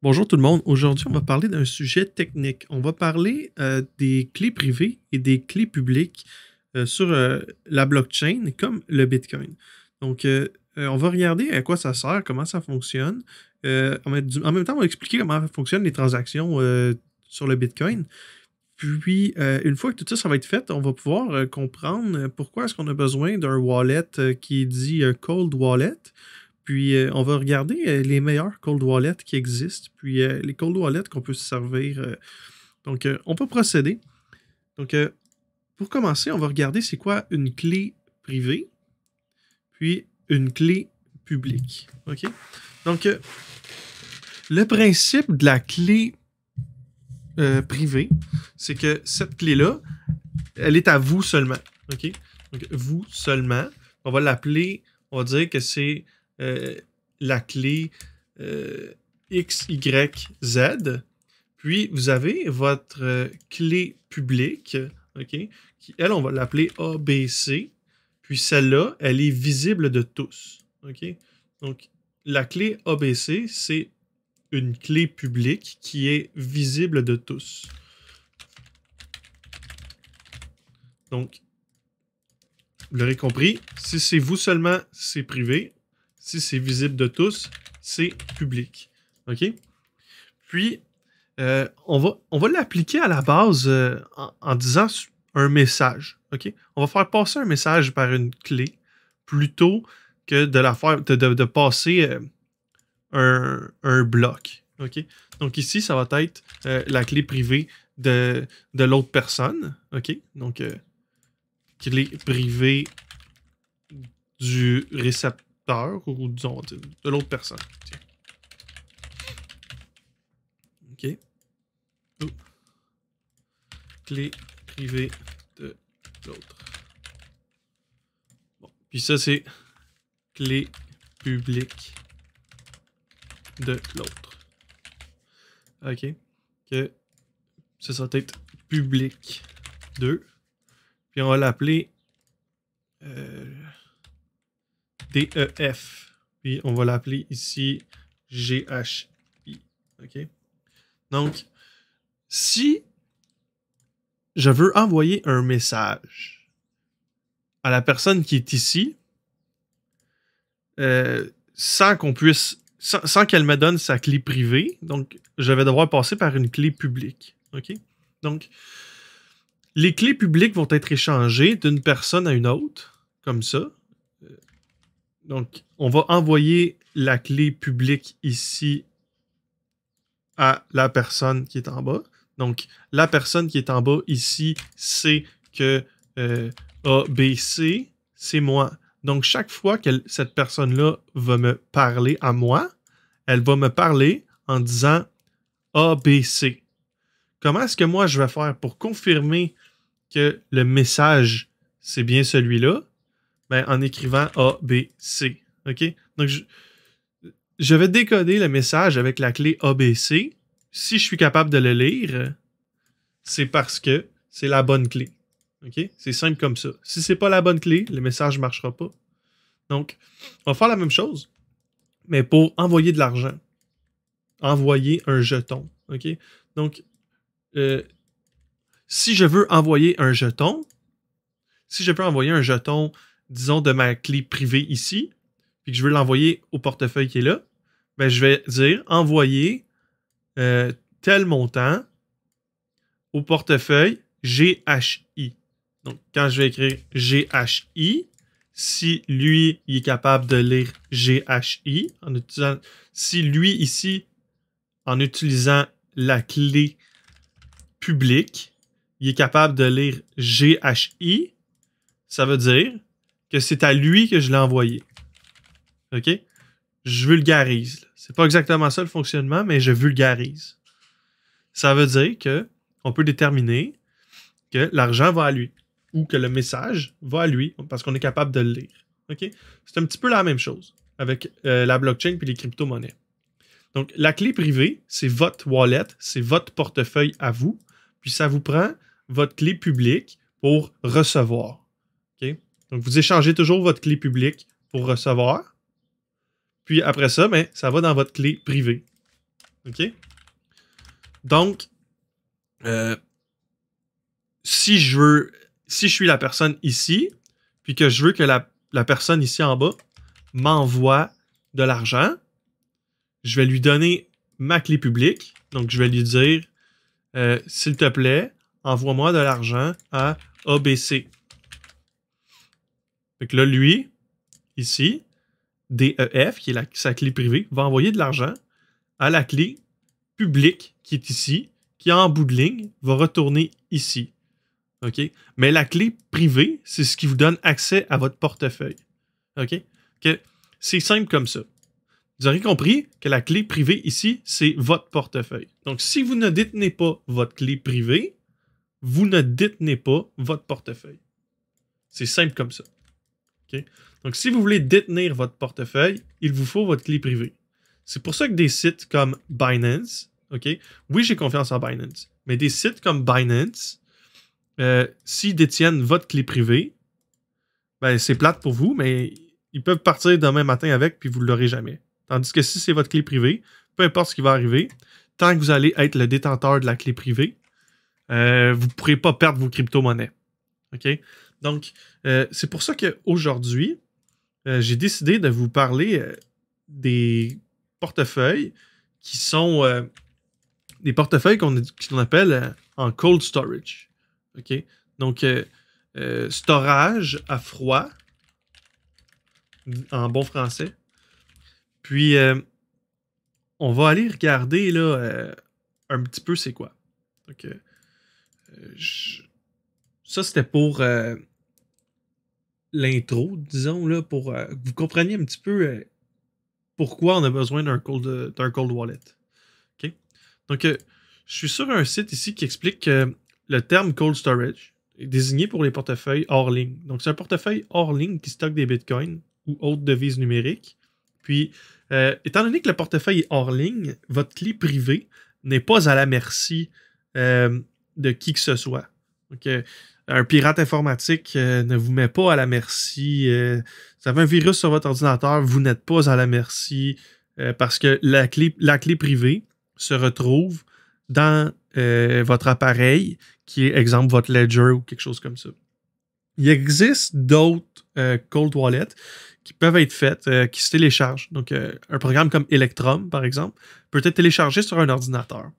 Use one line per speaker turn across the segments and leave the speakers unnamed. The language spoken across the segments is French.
Bonjour tout le monde. Aujourd'hui, on va parler d'un sujet technique. On va parler des clés privées et des clés publiques sur la blockchain comme le Bitcoin. Donc, on va regarder à quoi ça sert, comment ça fonctionne. En même temps, on va expliquer comment fonctionnent les transactions sur le Bitcoin. Puis, une fois que tout ça va être fait, on va pouvoir comprendre pourquoi est-ce qu'on a besoin d'un wallet qui est dit cold wallet. Puis, on va regarder les meilleurs cold wallets qui existent, puis les cold wallets qu'on peut se servir. Donc, on peut procéder. Donc, pour commencer, on va regarder c'est quoi une clé privée, puis une clé publique. OK? Donc, le principe de la clé privée, c'est que cette clé-là, elle est à vous seulement. OK? Donc, vous seulement. On va l'appeler, on va dire que c'est la clé XYZ. Puis, vous avez votre clé publique, OK? Qui, elle, on va l'appeler ABC. Puis, celle-là, elle est visible de tous. OK? Donc, la clé ABC, c'est une clé publique qui est visible de tous. Donc, vous l'aurez compris, si c'est vous seulement, c'est privé. Si c'est visible de tous, c'est public. OK? Puis, on va l'appliquer à la base en disant un message. OK? On va faire passer un message par une clé plutôt que de passer un bloc. OK? Donc ici, ça va être la clé privée de l'autre personne. OK? Donc, clé privée du récepteur ou disons de l'autre personne. Tiens. OK. Ouh. Clé privée de l'autre. Bon. Puis ça, c'est clé publique de l'autre. OK. Que ça va être public 2. Puis on va l'appeler DEF. Puis on va l'appeler ici GHI. OK? Donc, si je veux envoyer un message à la personne qui est ici, sans qu'on puisse, sans qu'elle me donne sa clé privée, donc je vais devoir passer par une clé publique. OK? Donc, les clés publiques vont être échangées d'une personne à une autre, comme ça. Donc, on va envoyer la clé publique ici à la personne qui est en bas. Donc, la personne qui est en bas ici sait que ABC, c'est moi. Donc, chaque fois que cette personne-là va me parler à moi, elle va me parler en disant ABC. Comment est-ce que moi je vais faire pour confirmer que le message, c'est bien celui-là? Ben, en écrivant ABC. OK? Donc, je vais décoder le message avec la clé ABC. Si je suis capable de le lire, c'est parce que c'est la bonne clé. OK? C'est simple comme ça. Si c'est pas la bonne clé, le message ne marchera pas. Donc, on va faire la même chose, mais pour envoyer de l'argent. Envoyer un jeton. OK? Donc, si je veux envoyer un jeton, disons, de ma clé privée ici, puis que je veux l'envoyer au portefeuille qui est là, ben, je vais dire envoyer tel montant au portefeuille GHI. Donc, quand je vais écrire GHI, si lui, il est capable de lire GHI, si lui, ici, en utilisant la clé publique, il est capable de lire GHI, ça veut dire que c'est à lui que je l'ai envoyé. OK? Je vulgarise. C'est pas exactement ça le fonctionnement, mais je vulgarise. Ça veut dire que on peut déterminer que l'argent va à lui ou que le message va à lui parce qu'on est capable de le lire. OK? C'est un petit peu la même chose avec la blockchain et les crypto-monnaies. Donc, la clé privée, c'est votre wallet, c'est votre portefeuille à vous, puis ça vous prend votre clé publique pour recevoir. OK? Donc, vous échangez toujours votre clé publique pour recevoir. Puis après ça, ben, ça va dans votre clé privée. OK? Donc, si je suis la personne ici, puis que je veux que la personne ici en bas m'envoie de l'argent, je vais lui donner ma clé publique. Donc, je vais lui dire, s'il te plaît, envoie-moi de l'argent à ABC. Fait que là, lui, ici, DEF, qui est sa clé privée, va envoyer de l'argent à la clé publique qui est ici, qui en bout de ligne va retourner ici. OK? Mais la clé privée, c'est ce qui vous donne accès à votre portefeuille. OK? C'est simple comme ça. Vous aurez compris que la clé privée ici, c'est votre portefeuille. Donc, si vous ne détenez pas votre clé privée, vous ne détenez pas votre portefeuille. C'est simple comme ça. Okay? Donc, si vous voulez détenir votre portefeuille, il vous faut votre clé privée. C'est pour ça que des sites comme Binance, okay? Oui, j'ai confiance en Binance, mais des sites comme Binance, s'ils détiennent votre clé privée, ben, c'est plate pour vous, mais ils peuvent partir demain matin avec, puis vous ne l'aurez jamais. Tandis que si c'est votre clé privée, peu importe ce qui va arriver, tant que vous allez être le détenteur de la clé privée, vous ne pourrez pas perdre vos crypto-monnaies. OK? Donc, c'est pour ça qu'aujourd'hui, j'ai décidé de vous parler des portefeuilles qui sont des portefeuilles qu'on appelle en cold storage. OK? Donc, storage à froid, en bon français. Puis, on va aller regarder là, un petit peu c'est quoi. Donc, ça, c'était pour l'intro, disons, là, pour que vous compreniez un petit peu pourquoi on a besoin d'un cold wallet. OK? Donc, je suis sur un site ici qui explique que le terme cold storage est désigné pour les portefeuilles hors ligne. Donc, c'est un portefeuille hors ligne qui stocke des bitcoins ou autres devises numériques. Puis, étant donné que le portefeuille est hors ligne, votre clé privée n'est pas à la merci de qui que ce soit. Donc, un pirate informatique ne vous met pas à la merci. Vous avez un virus sur votre ordinateur, vous n'êtes pas à la merci parce que la clé privée se retrouve dans votre appareil, qui est, exemple, votre Ledger ou quelque chose comme ça. Il existe d'autres cold wallets qui peuvent être faites, qui se téléchargent. Donc, un programme comme Electrum, par exemple, peut être téléchargé sur un ordinateur.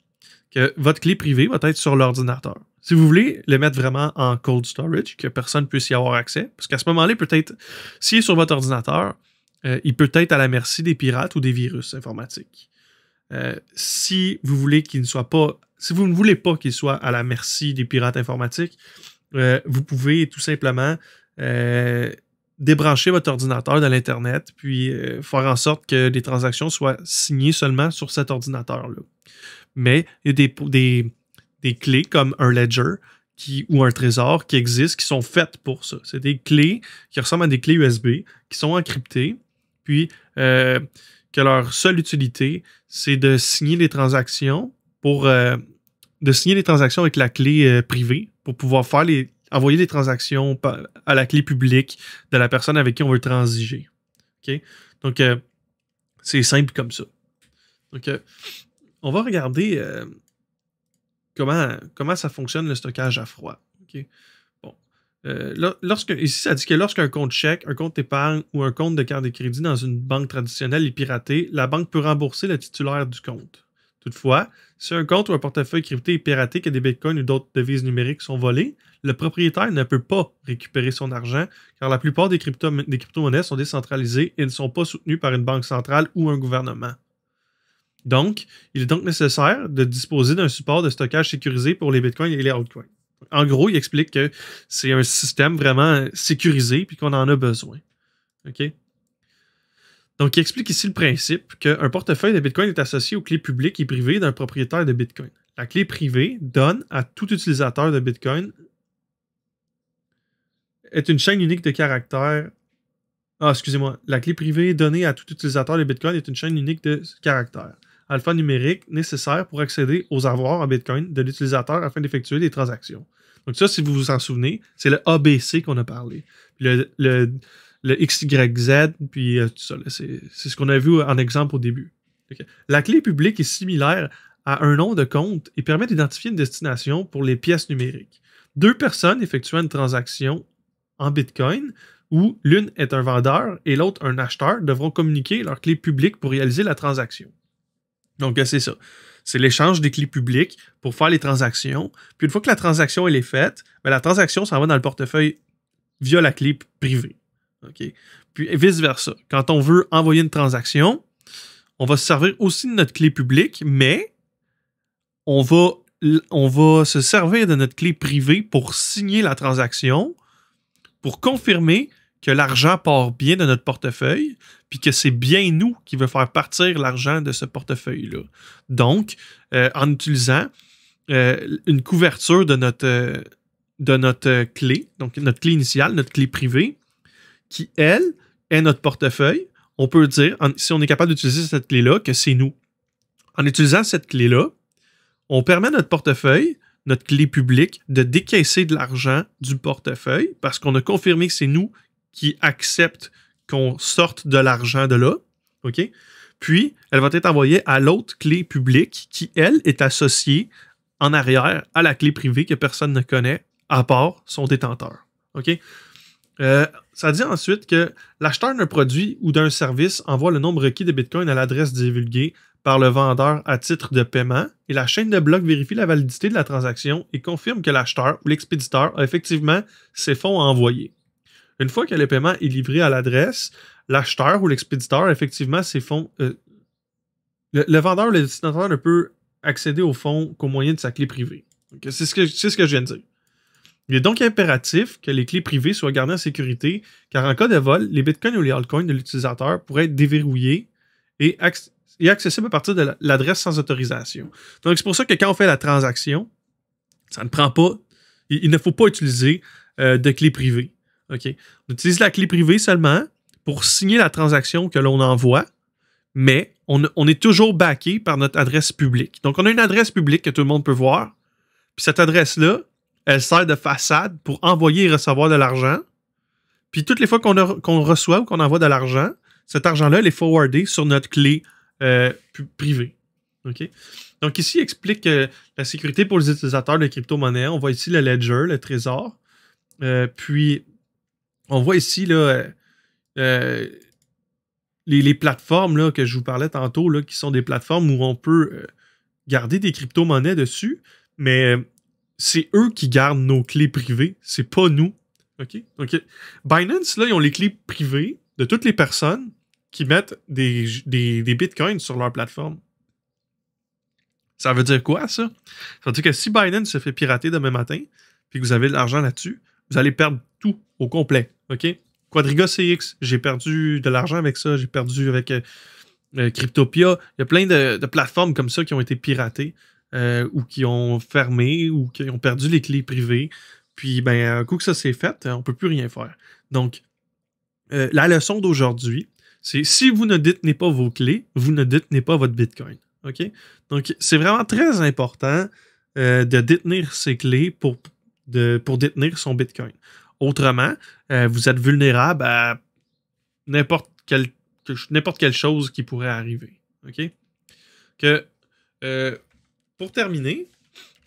Que votre clé privée va être sur l'ordinateur. Si vous voulez le mettre vraiment en cold storage, que personne ne puisse y avoir accès, parce qu'à ce moment-là, peut-être, s'il est sur votre ordinateur, il peut être à la merci des pirates ou des virus informatiques. Si vous voulez qu'il ne soit pas, si vous ne voulez pas qu'il soit à la merci des pirates informatiques, vous pouvez tout simplement débrancher votre ordinateur de l'Internet, puis faire en sorte que les transactions soient signées seulement sur cet ordinateur-là. Mais il y a des clés comme un ledger ou un trésor qui existent, qui sont faites pour ça. C'est des clés qui ressemblent à des clés USB, qui sont encryptées, puis que leur seule utilité, c'est de signer les transactions avec la clé privée pour pouvoir envoyer les transactions à la clé publique de la personne avec qui on veut transiger. Okay? Donc, c'est simple comme ça. Donc, on va regarder comment ça fonctionne le stockage à froid. Okay? Bon. Ici, ça dit que lorsqu'un compte chèque, un compte épargne ou un compte de carte de crédit dans une banque traditionnelle est piraté, la banque peut rembourser le titulaire du compte. Toutefois, si un compte ou un portefeuille crypté est piraté, que des bitcoins ou d'autres devises numériques sont volés, le propriétaire ne peut pas récupérer son argent car la plupart des crypto-monnaies sont décentralisées et ne sont pas soutenues par une banque centrale ou un gouvernement. Donc, il est donc nécessaire de disposer d'un support de stockage sécurisé pour les bitcoins et les altcoins. En gros, il explique que c'est un système vraiment sécurisé et qu'on en a besoin. OK? Donc, il explique ici le principe qu'un portefeuille de bitcoin est associé aux clés publiques et privées d'un propriétaire de bitcoin. La clé privée donne à tout utilisateur de bitcoin est une chaîne unique de caractères. Ah, excusez-moi. La clé privée donnée à tout utilisateur de bitcoin est une chaîne unique de caractères alphanumériques nécessaires pour accéder aux avoirs en bitcoin de l'utilisateur afin d'effectuer des transactions. Donc ça, si vous vous en souvenez, c'est le ABC qu'on a parlé. Puis le XYZ, puis tout ça. C'est ce qu'on a vu en exemple au début. Ok. La clé publique est similaire à un nom de compte et permet d'identifier une destination pour les pièces numériques. Deux personnes effectuant une transaction en Bitcoin où l'une est un vendeur et l'autre un acheteur devront communiquer leur clé publique pour réaliser la transaction. Donc, c'est ça. C'est l'échange des clés publiques pour faire les transactions. Puis une fois que la transaction elle est faite, ben, la transaction s'en va dans le portefeuille via la clé privée. Okay? Puis vice-versa. Quand on veut envoyer une transaction, on va se servir aussi de notre clé publique, mais on va se servir de notre clé privée pour signer la transaction, pour confirmer que l'argent part bien de notre portefeuille, puis que c'est bien nous qui veut faire partir l'argent de ce portefeuille-là. Donc, en utilisant une couverture de notre clé, donc notre clé initiale, notre clé privée, qui, elle, est notre portefeuille, on peut dire, si on est capable d'utiliser cette clé-là, que c'est nous. En utilisant cette clé-là, on permet à notre portefeuille, notre clé publique, de décaisser de l'argent du portefeuille parce qu'on a confirmé que c'est nous qui acceptent qu'on sorte de l'argent de là. OK? Puis, elle va être envoyée à l'autre clé publique qui, elle, est associée en arrière à la clé privée que personne ne connaît à part son détenteur. OK? Ça dit ensuite que l'acheteur d'un produit ou d'un service envoie le nombre requis de Bitcoin à l'adresse divulguée par le vendeur à titre de paiement et la chaîne de blocs vérifie la validité de la transaction et confirme que l'acheteur ou l'expéditeur a effectivement ses fonds à envoyer. Une fois que le paiement est livré à l'adresse, l'acheteur ou l'expéditeur a effectivement ses fonds. Le vendeur ou le destinataire ne peut accéder aux fonds qu'au moyen de sa clé privée. Okay? C'est ce que je viens de dire. Il est donc impératif que les clés privées soient gardées en sécurité, car en cas de vol, les bitcoins ou les altcoins de l'utilisateur pourraient être déverrouillés et accessibles à partir de l'adresse sans autorisation. Donc, c'est pour ça que quand on fait la transaction, ça ne prend pas, il ne faut pas utiliser de clé privée. Okay? On utilise la clé privée seulement pour signer la transaction que l'on envoie, mais on est toujours backé par notre adresse publique. Donc, on a une adresse publique que tout le monde peut voir, puis cette adresse-là, elle sert de façade pour envoyer et recevoir de l'argent. Puis toutes les fois qu'on reçoit ou qu'on envoie de l'argent, cet argent-là, il est forwardé sur notre clé privée. Okay? Donc ici, il explique la sécurité pour les utilisateurs de crypto-monnaies. On voit ici le ledger, le trésor. Puis, on voit ici là, les plateformes là, que je vous parlais tantôt, là, qui sont des plateformes où on peut garder des crypto-monnaies dessus, mais c'est eux qui gardent nos clés privées, c'est pas nous. Okay? Donc, Binance, là, ils ont les clés privées de toutes les personnes qui mettent des bitcoins sur leur plateforme. Ça veut dire quoi, ça? Ça veut dire que si Binance se fait pirater demain matin, puis que vous avez de l'argent là-dessus, vous allez perdre tout au complet. OK? Quadriga CX, j'ai perdu de l'argent avec ça, j'ai perdu avec Cryptopia. Il y a plein de plateformes comme ça qui ont été piratées. Ou qui ont fermé, ou qui ont perdu les clés privées. Puis, ben, un coup que ça s'est fait, on ne peut plus rien faire. Donc, la leçon d'aujourd'hui, c'est si vous ne détenez pas vos clés, vous ne détenez pas votre Bitcoin. OK? Donc, c'est vraiment très important de détenir ses clés pour détenir son Bitcoin. Autrement, vous êtes vulnérable à n'importe quelle chose qui pourrait arriver. OK? Pour terminer,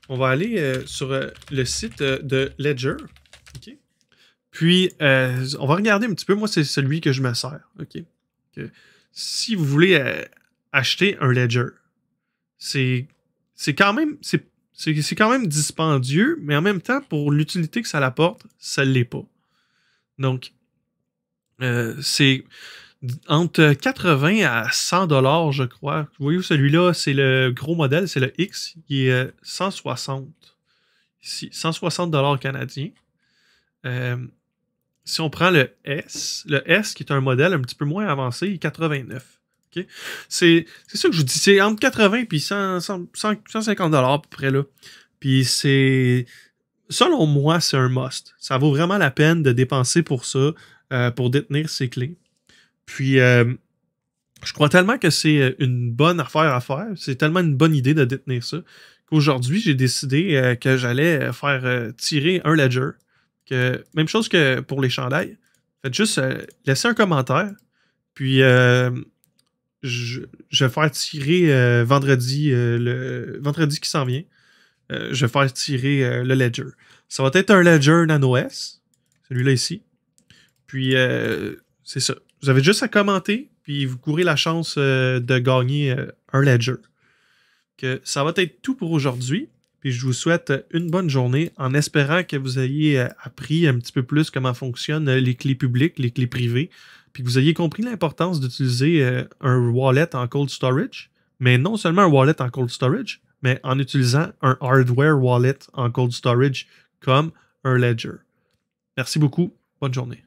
on va aller sur le site de Ledger. Okay? Puis, on va regarder un petit peu. Moi, c'est celui que je me sers. Okay? Si vous voulez acheter un Ledger, c'est quand même dispendieux, mais en même temps, pour l'utilité que ça apporte, ça ne l'est pas. Donc, c'est entre 80 à 100 $, je crois. Vous voyez, celui-là, c'est le gros modèle, c'est le X, qui est 160. Ici, 160 $ canadiens. Si on prend le S qui est un modèle un petit peu moins avancé, il est 89. Okay? C'est ça que je vous dis, c'est entre 80 et 150 $ à peu près là. Puis c'est, selon moi, c'est un must. Ça vaut vraiment la peine de dépenser pour ça, pour détenir ses clés. Puis, je crois tellement que c'est une bonne affaire à faire. C'est tellement une bonne idée de détenir ça qu'aujourd'hui, j'ai décidé que j'allais faire tirer un ledger. Même chose que pour les chandails. Faites juste laisser un commentaire. Puis, je vais faire tirer vendredi, le vendredi qui s'en vient. Je vais faire tirer le Ledger. Ça va être un Ledger Nano S, celui-là ici. Puis, c'est ça. Vous avez juste à commenter, puis vous courez la chance de gagner un Ledger. Que ça va être tout pour aujourd'hui. Puis je vous souhaite une bonne journée en espérant que vous ayez appris un petit peu plus comment fonctionnent les clés publiques, les clés privées, puis que vous ayez compris l'importance d'utiliser un wallet en cold storage, mais non seulement un wallet en cold storage, mais en utilisant un hardware wallet en cold storage comme un Ledger. Merci beaucoup. Bonne journée.